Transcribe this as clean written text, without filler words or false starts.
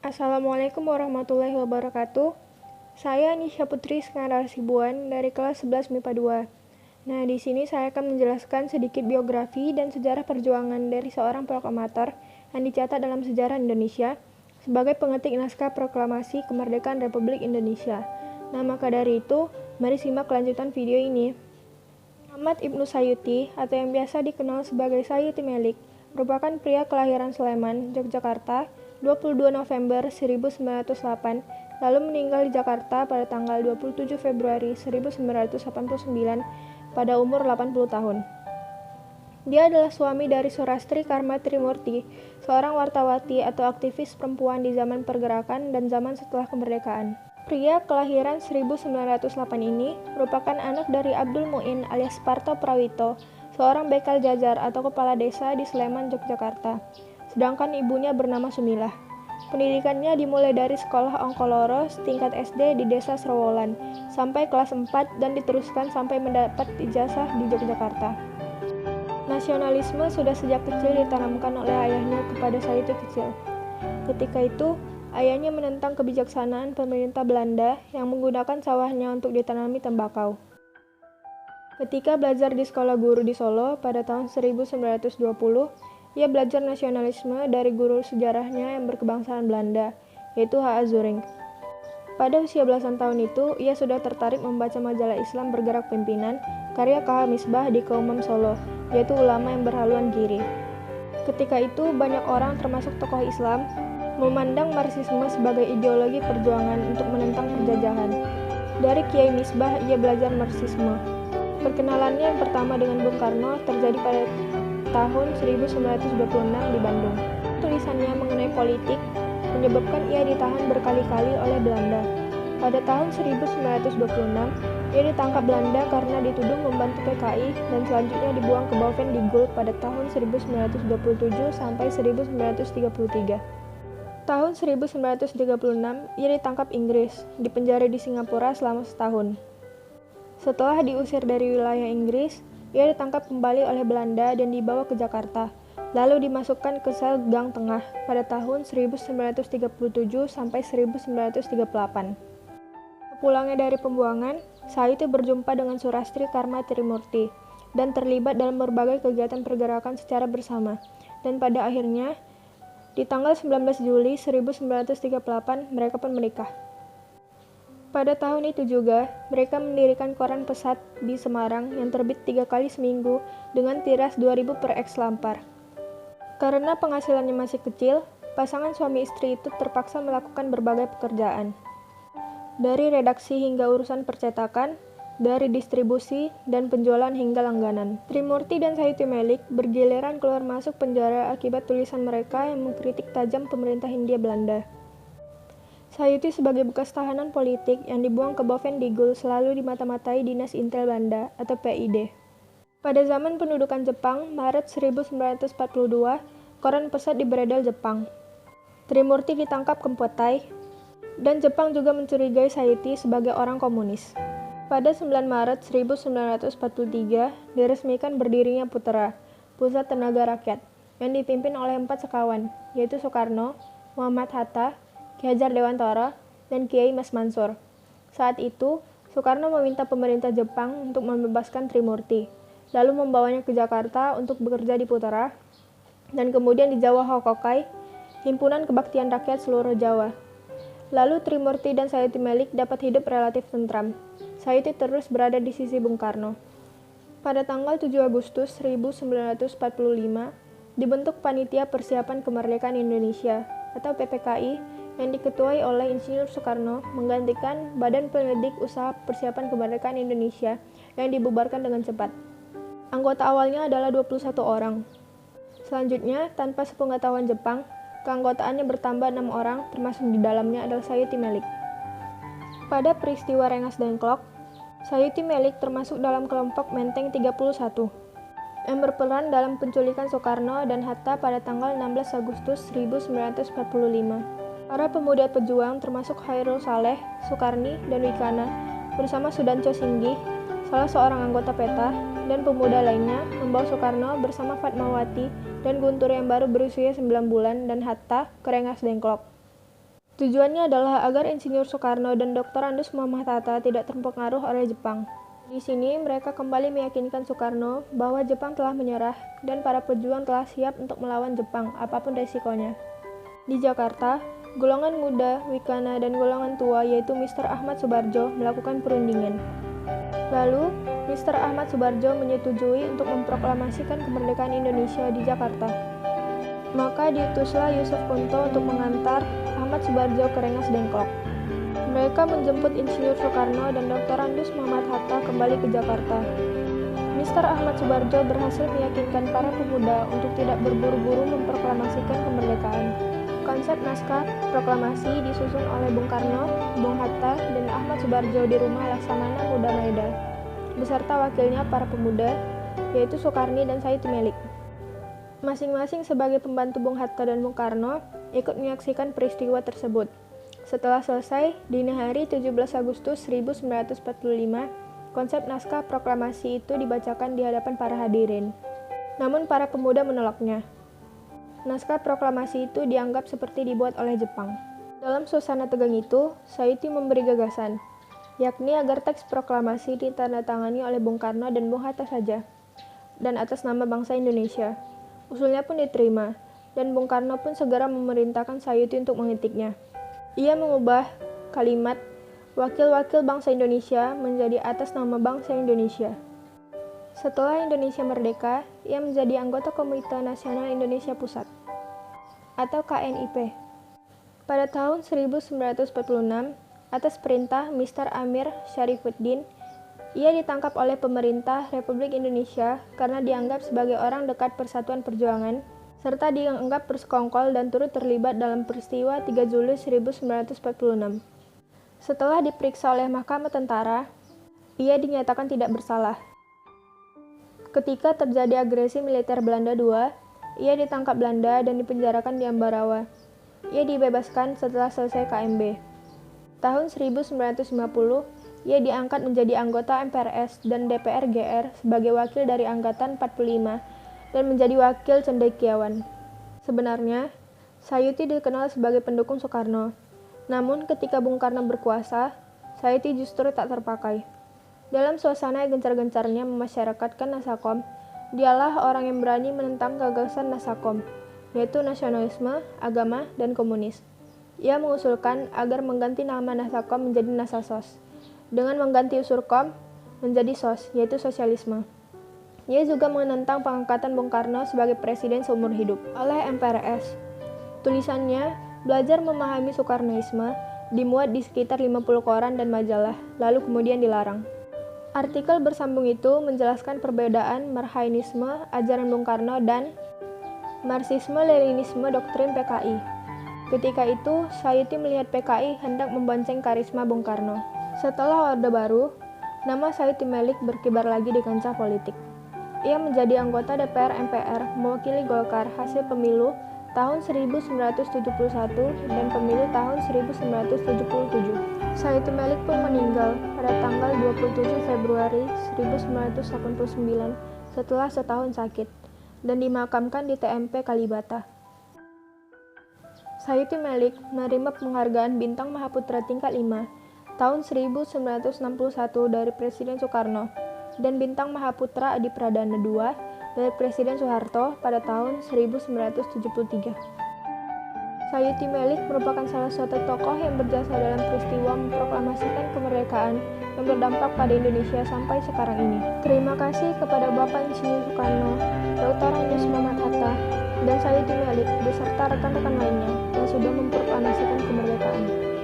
Assalamualaikum warahmatullahi wabarakatuh. Saya Nisha Putri Skandar Sibuan dari kelas 11 MIPA 2. Nah, di sini saya akan menjelaskan sedikit biografi dan sejarah perjuangan dari seorang proklamator yang dicatat dalam sejarah Indonesia sebagai pengetik naskah proklamasi kemerdekaan Republik Indonesia. Nah, maka dari itu, mari simak kelanjutan video ini. Muhammad Ibnu Sayuti atau yang biasa dikenal sebagai Sayuti Melik merupakan pria kelahiran Sleman, Yogyakarta, 22 November 1908, lalu meninggal di Jakarta pada tanggal 27 Februari 1989 pada umur 80 tahun. Dia adalah suami dari Surastri Karma Trimurti, seorang wartawati atau aktivis perempuan di zaman pergerakan dan zaman setelah kemerdekaan. Pria kelahiran 1908 ini merupakan anak dari Abdul Muin alias Parto Prawito, seorang bekal jajar atau kepala desa di Sleman, Yogyakarta. Sedangkan ibunya bernama Sumilah. Pendidikannya dimulai dari sekolah Ongkoloro tingkat SD di desa Srowolan sampai kelas 4 dan diteruskan sampai mendapat ijazah di Yogyakarta. Nasionalisme sudah sejak kecil ditanamkan oleh ayahnya kepada Sayuti kecil. Ketika itu, ayahnya menentang kebijaksanaan pemerintah Belanda yang menggunakan sawahnya untuk ditanami tembakau. Ketika belajar di sekolah guru di Solo pada tahun 1920, ia belajar nasionalisme dari guru sejarahnya yang berkebangsaan Belanda, yaitu H.A. Zuring. Pada usia belasan tahun itu, ia sudah tertarik membaca majalah Islam bergerak pimpinan, karya K.H. Misbah di Kaumam Solo, yaitu ulama yang berhaluan kiri. Ketika itu, banyak orang termasuk tokoh Islam memandang Marxisme sebagai ideologi perjuangan untuk menentang penjajahan. Dari Kiai Misbah, ia belajar Marxisme. Perkenalannya yang pertama dengan Bung Karno terjadi pada tahun 1926 di Bandung. Tulisannya mengenai politik menyebabkan ia ditahan berkali-kali oleh Belanda. Pada tahun 1926, ia ditangkap Belanda karena dituduh membantu PKI dan selanjutnya dibuang ke Boven di Gulp pada tahun 1927 sampai 1933. Tahun 1936, ia ditangkap Inggris, dipenjara di Singapura selama setahun. Setelah diusir dari wilayah Inggris, ia ditangkap kembali oleh Belanda dan dibawa ke Jakarta, lalu dimasukkan ke sel Gang Tengah pada tahun 1937 sampai 1938. Sepulangnya dari pembuangan, Sayuti berjumpa dengan Surastri Karma Trimurti dan terlibat dalam berbagai kegiatan pergerakan secara bersama. Dan pada akhirnya, di tanggal 19 Juli 1938, mereka pun menikah. Pada tahun itu juga, mereka mendirikan koran Pesat di Semarang yang terbit 3 kali seminggu dengan tiras 2.000 per eks lampar. Karena penghasilannya masih kecil, pasangan suami istri itu terpaksa melakukan berbagai pekerjaan. Dari redaksi hingga urusan percetakan, dari distribusi dan penjualan hingga langganan. Trimurti dan Sayuti Melik bergiliran keluar masuk penjara akibat tulisan mereka yang mengkritik tajam pemerintah Hindia Belanda. Sayuti sebagai bekas tahanan politik yang dibuang ke Boven di Gulp selalu dimata-matai Dinas Intel Belanda atau PID. Pada zaman pendudukan Jepang, Maret 1942, koran Pesat diberedar Jepang. Trimurti ditangkap Kempotai, dan Jepang juga mencurigai Sayuti sebagai orang komunis. Pada 9 Maret 1943, diresmikan berdirinya Putera, Pusat Tenaga Rakyat, yang dipimpin oleh 4 sekawan, yaitu Soekarno, Muhammad Hatta, Ki Hajar Dewantara, dan Kiai Mas Mansur. Saat itu, Soekarno meminta pemerintah Jepang untuk membebaskan Trimurti, lalu membawanya ke Jakarta untuk bekerja di Putera, dan kemudian di Jawa Hokokai, Himpunan Kebaktian Rakyat Seluruh Jawa. Lalu Trimurti dan Sayuti Melik dapat hidup relatif tentram. Sayuti terus berada di sisi Bung Karno. Pada tanggal 7 Agustus 1945, dibentuk Panitia Persiapan Kemerdekaan Indonesia atau PPKI yang diketuai oleh Insinyur Soekarno menggantikan Badan Penyelidik Usaha Persiapan Kemerdekaan Indonesia yang dibubarkan dengan cepat. Anggota awalnya adalah 21 orang. Selanjutnya, tanpa sepengetahuan Jepang, keanggotaannya bertambah 6 orang, termasuk di dalamnya adalah Sayuti Melik. Pada peristiwa Rengas Dengklok, Sayuti Melik termasuk dalam kelompok Menteng 31 yang berperan dalam penculikan Soekarno dan Hatta pada tanggal 16 Agustus 1945. Para pemuda pejuang termasuk Khairul Saleh, Sukarni, dan Wikana bersama Sudanco Singgih, salah seorang anggota PETA, dan pemuda lainnya membawa Soekarno bersama Fatmawati dan Guntur yang baru berusia 9 bulan dan Hatta ke Rengas Dengklok. Tujuannya adalah agar Insinyur Soekarno dan Dr. Andes Muhammad Hatta tidak terpengaruh oleh Jepang. Di sini mereka kembali meyakinkan Soekarno bahwa Jepang telah menyerah dan para pejuang telah siap untuk melawan Jepang apapun resikonya. Di Jakarta, golongan muda, Wikana, dan golongan tua yaitu Mr. Ahmad Subarjo melakukan perundingan. Lalu, Mr. Ahmad Subarjo menyetujui untuk memproklamasikan kemerdekaan Indonesia di Jakarta. Maka diutuslah Yusuf Kunto untuk mengantar Ahmad Subarjo ke Rengas Dengklok. Mereka menjemput Insinyur Soekarno dan Dr. Andes Muhammad Hatta kembali ke Jakarta. Mr. Ahmad Subarjo berhasil meyakinkan para pemuda untuk tidak berburu-buru memproklamasikan kemerdekaan. Konsep naskah proklamasi disusun oleh Bung Karno, Bung Hatta, dan Ahmad Subarjo di rumah Laksamana Muda Maeda, beserta wakilnya para pemuda, yaitu Soekarni dan Said Melik. Masing-masing sebagai pembantu Bung Hatta dan Bung Karno ikut menyaksikan peristiwa tersebut. Setelah selesai, dini hari 17 Agustus 1945, konsep naskah proklamasi itu dibacakan di hadapan para hadirin. Namun para pemuda menolaknya. Naskah proklamasi itu dianggap seperti dibuat oleh Jepang. Dalam suasana tegang itu, Sayuti memberi gagasan, yakni agar teks proklamasi ditandatangani oleh Bung Karno dan Bung Hatta saja, dan atas nama bangsa Indonesia. Usulnya pun diterima, dan Bung Karno pun segera memerintahkan Sayuti untuk mengetiknya. Ia mengubah kalimat wakil-wakil bangsa Indonesia menjadi atas nama bangsa Indonesia. Setelah Indonesia merdeka, ia menjadi anggota Komite Nasional Indonesia Pusat, atau KNIP. Pada tahun 1946, atas perintah Mr. Amir Syarifuddin, ia ditangkap oleh pemerintah Republik Indonesia karena dianggap sebagai orang dekat Persatuan Perjuangan, serta dianggap bersekongkol dan turut terlibat dalam peristiwa 3 Juli 1946. Setelah diperiksa oleh Mahkamah Tentara, ia dinyatakan tidak bersalah. Ketika terjadi agresi militer Belanda II, ia ditangkap Belanda dan dipenjarakan di Ambarawa. Ia dibebaskan setelah selesai KMB. Tahun 1950, ia diangkat menjadi anggota MPRS dan DPR GR sebagai wakil dari Angkatan 45 dan menjadi wakil cendekiawan. Sebenarnya, Sayuti dikenal sebagai pendukung Soekarno. Namun ketika Bung Karno berkuasa, Sayuti justru tak terpakai. Dalam suasana yang gencar-gencarnya memasyarakatkan Nasakom, dialah orang yang berani menentang gagasan Nasakom, yaitu nasionalisme, agama, dan komunis. Ia mengusulkan agar mengganti nama Nasakom menjadi Nasasos, dengan mengganti unsur kom menjadi sos, yaitu sosialisme. Ia juga menentang pengangkatan Bung Karno sebagai presiden seumur hidup oleh MPRS. Tulisannya, Belajar Memahami Soekarnoisme, dimuat di sekitar 50 koran dan majalah, lalu kemudian dilarang. Artikel bersambung itu menjelaskan perbedaan Marxisme, ajaran Bung Karno, dan Marxisme-Leninisme, doktrin PKI. Ketika itu, Sayuti melihat PKI hendak membonceng karisma Bung Karno. Setelah Orde Baru, nama Sayuti Melik berkibar lagi di kancah politik. Ia menjadi anggota DPR MPR mewakili Golkar hasil pemilu tahun 1971 dan pemilu tahun 1977. Sayuti Melik pun meninggal pada tanggal 27 Februari 1989 setelah setahun sakit dan dimakamkan di TMP Kalibata. Sayuti Melik menerima penghargaan Bintang Mahaputra tingkat 5 tahun 1961 dari Presiden Soekarno dan Bintang Mahaputra Adi Pradana II dari Presiden Soeharto pada tahun 1973. Sayuti Melik merupakan salah satu tokoh yang berjasa dalam peristiwa memproklamasikan kemerdekaan yang berdampak pada Indonesia sampai sekarang ini. Terima kasih kepada Bapak Insinyur Soekarno, Dr. Andes Muhammad Hatta, dan Sayuti Melik beserta rekan-rekan lainnya yang sudah memproklamasikan kemerdekaan.